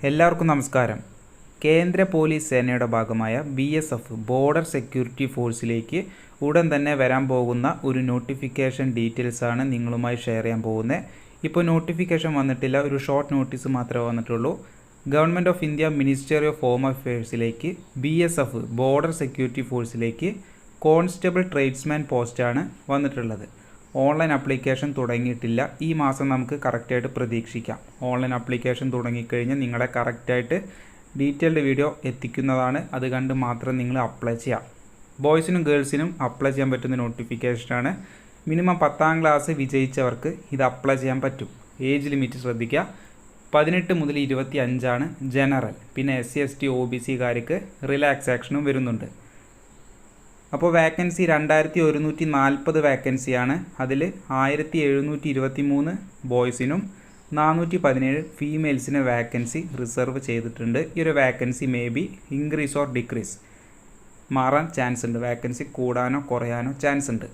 എല്ലാവർക്കും നമസ്കാരം. കേന്ദ്ര പോലീസ് സേനയുടെ ഭാഗമായ BSF ബോർഡർ സെക്യൂരിറ്റി ഫോഴ്സിലേക്ക് ഉടൻ തന്നെ വരാൻ പോകുന്ന ഒരു നോട്ടിഫിക്കേഷൻ ഡീറ്റെയിൽസാണ് നിങ്ങളുമായി ഷെയർ ചെയ്യാൻ പോകുന്നത്. ഇപ്പോൾ നോട്ടിഫിക്കേഷൻ വന്നിട്ടില്ല, ഒരു ഷോർട്ട് നോട്ടീസ് മാത്രമേ വന്നിട്ടുള്ളൂ. Government of India ministry of home അഫയേഴ്സിലേക്ക് BSF ബോർഡർ സെക്യൂരിറ്റി ഫോഴ്സിലേക്ക് കോൺസ്റ്റബിൾ ട്രേഡ്സ്മാൻ പോസ്റ്റാണ് വന്നിട്ടുള്ളത്. ഓൺലൈൻ ആപ്ലിക്കേഷൻ തുടങ്ങിയിട്ടില്ല. ഈ മാസം നമുക്ക് കറക്റ്റായിട്ട് പ്രതീക്ഷിക്കാം. ഓൺലൈൻ ആപ്ലിക്കേഷൻ തുടങ്ങിക്കഴിഞ്ഞാൽ നിങ്ങളെ കറക്റ്റായിട്ട് ഡീറ്റെയിൽഡ് വീഡിയോ എത്തിക്കുന്നതാണ്. അത് കണ്ട് മാത്രം നിങ്ങൾ അപ്ലൈ ചെയ്യാം. ബോയ്സിനും ഗേൾസിനും അപ്ലൈ ചെയ്യാൻ പറ്റുന്ന നോട്ടിഫിക്കേഷനാണ്. മിനിമം 10ാം ക്ലാസ് വിജയിച്ചവർക്ക് ഇത് അപ്ലൈ ചെയ്യാൻ പറ്റും. ഏജ് ലിമിറ്റ് ശ്രദ്ധിക്കുക, 18 മുതൽ 25 ജനറൽ. പിന്നെ SC ST OBCക്കാർക്ക് റിലാക്സേഷനും വരുന്നുണ്ട്. അപ്പോൾ വാക്കൻസി 2140 വാക്കൻസിയാണ്. അതിൽ 1723 ബോയ്സിനും 417 ഫീമെയിൽസിന് വാക്കൻസി റിസർവ് ചെയ്തിട്ടുണ്ട്. ഈ ഒരു vacancy may be increase or decrease, മാറാൻ ചാൻസ് ഉണ്ട്. വാക്കൻസി കൂടാനോ കുറയാനോ ചാൻസ് ഉണ്ട്.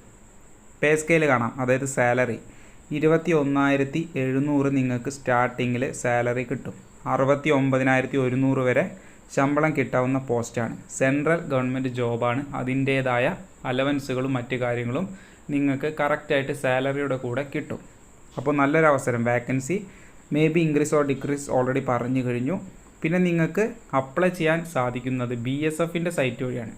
പേ സ്കെയിൽ കാണാം, അതായത് സാലറി 21,700 നിങ്ങൾക്ക് സ്റ്റാർട്ടിങ്ങിൽ സാലറി കിട്ടും. 69,100 വരെ ശമ്പളം കിട്ടാവുന്ന പോസ്റ്റാണ്. സെൻട്രൽ ഗവൺമെൻറ് ജോബാണ്. അതിൻ്റേതായ അലവൻസുകളും മറ്റു കാര്യങ്ങളും നിങ്ങൾക്ക് കറക്റ്റായിട്ട് സാലറിയുടെ കൂടെ കിട്ടും. അപ്പോൾ നല്ലൊരു അവസരം. Vacancy may be increase or decrease already പറഞ്ഞു കഴിഞ്ഞു. പിന്നെ നിങ്ങൾക്ക് അപ്ലൈ ചെയ്യാൻ സാധിക്കുന്നത് BSFൻ്റെ സൈറ്റ് വഴിയാണ്.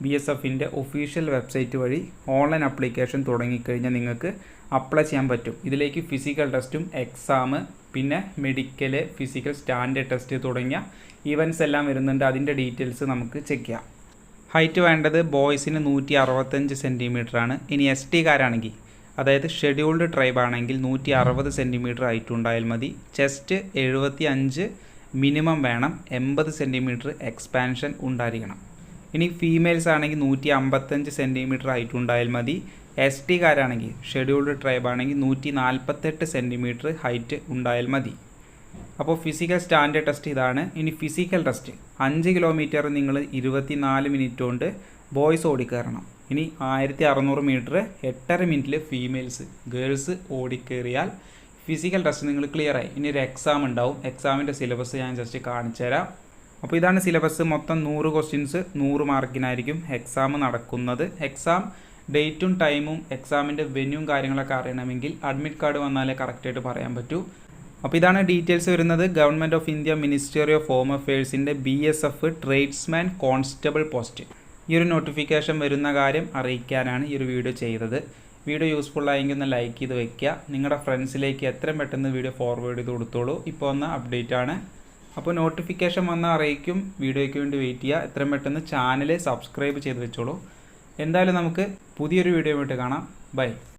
BSFൻ്റെ ഒഫീഷ്യൽ വെബ്സൈറ്റ് വഴി ഓൺലൈൻ ആപ്ലിക്കേഷൻ തുടങ്ങിക്കഴിഞ്ഞാൽ നിങ്ങൾക്ക് അപ്ലൈ ചെയ്യാൻ പറ്റും. ഇതിലേക്ക് ഫിസിക്കൽ ടെസ്റ്റും എക്സാം, പിന്നെ മെഡിക്കൽ, ഫിസിക്കൽ സ്റ്റാൻഡേർഡ് ടെസ്റ്റ് തുടങ്ങിയ ഇവൻറ്റ്സ് എല്ലാം വരുന്നുണ്ട്. അതിൻ്റെ ഡീറ്റെയിൽസ് നമുക്ക് ചെക്ക് ചെയ്യാം. ഹൈറ്റ് വേണ്ടത് ബോയ്സിന് 165 സെൻറ്റിമീറ്ററാണ്. ഇനി STക്കാരാണെങ്കിൽ, അതായത് ഷെഡ്യൂൾഡ് ട്രൈബ് ആണെങ്കിൽ 160 സെൻറ്റിമീറ്റർ ഹൈറ്റ് ഉണ്ടായാൽ മതി. ചെസ്റ്റ് 75 മിനിമം വേണം. 80 സെൻറ്റിമീറ്റർ എക്സ്പാൻഷൻ ഉണ്ടായിരിക്കണം. ഇനി ഫീമെയിൽസ് ആണെങ്കിൽ 155 സെൻറ്റിമീറ്റർ ഹൈറ്റ് ഉണ്ടായാൽ മതി. STക്കാരാണെങ്കിൽ, ഷെഡ്യൂൾഡ് ട്രൈബ് ആണെങ്കിൽ 148 സെൻറ്റിമീറ്റർ ഹൈറ്റ് ഉണ്ടായാൽ മതി. അപ്പോൾ ഫിസിക്കൽ സ്റ്റാൻഡേർഡ് ടെസ്റ്റ് ഇതാണ്. ഇനി ഫിസിക്കൽ ടെസ്റ്റ് 5 കിലോമീറ്റർ നിങ്ങൾ 24 മിനിറ്റ് കൊണ്ട് ബോയ്സ് ഓടിക്കയറണം. ഇനി 1600 മീറ്റർ 8.5 മിനിറ്റിൽ ഗേൾസ് ഓടിക്കയറിയാൽ ഫിസിക്കൽ ടെസ്റ്റ് നിങ്ങൾ ക്ലിയർ ആയി. ഇനി ഒരു എക്സാം ഉണ്ടാവും. എക്സാമിൻ്റെ സിലബസ് ഞാൻ ജസ്റ്റ് കാണിച്ചു തരാം. അപ്പോൾ ഇതാണ് സിലബസ്. മൊത്തം 100 ക്വസ്റ്റ്യൻസ് 100 മാർക്കിനായിരിക്കും എക്സാം നടക്കുന്നത്. എക്സാം ഡേറ്റും ടൈമും എക്സാമിൻ്റെ വെന്യൂവും കാര്യങ്ങളൊക്കെ അറിയണമെങ്കിൽ അഡ്മിറ്റ് കാർഡ് വന്നാലേ കറക്റ്റായിട്ട് പറയാൻ പറ്റൂ. അപ്പോൾ ഇതാണ് ഡീറ്റെയിൽസ് വരുന്നത്. Government of India ministry of home അഫയേഴ്സിൻ്റെ BSF ട്രേഡ്സ്മാൻ കോൺസ്റ്റബിൾ പോസ്റ്റ്. ഈ ഒരു നോട്ടിഫിക്കേഷൻ വരുന്ന കാര്യം അറിയിക്കാനാണ് ഈ ഒരു വീഡിയോ ചെയ്തത്. വീഡിയോ യൂസ്ഫുൾ ആയെങ്കിൽ ഒന്ന് ലൈക്ക് ചെയ്ത് വെക്കുക. നിങ്ങളുടെ ഫ്രണ്ട്സിലേക്ക് എത്രയും പെട്ടെന്ന് വീഡിയോ ഫോർവേഡ് ചെയ്ത് കൊടുത്തോളൂ. ഇപ്പോൾ വന്ന അപ്ഡേറ്റ് ആണ്. അപ്പോൾ നോട്ടിഫിക്കേഷൻ വന്നാൽ അറിയിക്കും. വീഡിയോയ്ക്ക് വേണ്ടി വെയിറ്റ് ചെയ്യുക. എത്രയും പെട്ടെന്ന് ചാനൽ സബ്സ്ക്രൈബ് ചെയ്ത് വെച്ചോളൂ. എന്തായാലും നമുക്ക് പുതിയൊരു വീഡിയോ ആയിട്ട് കാണാം. ബൈ.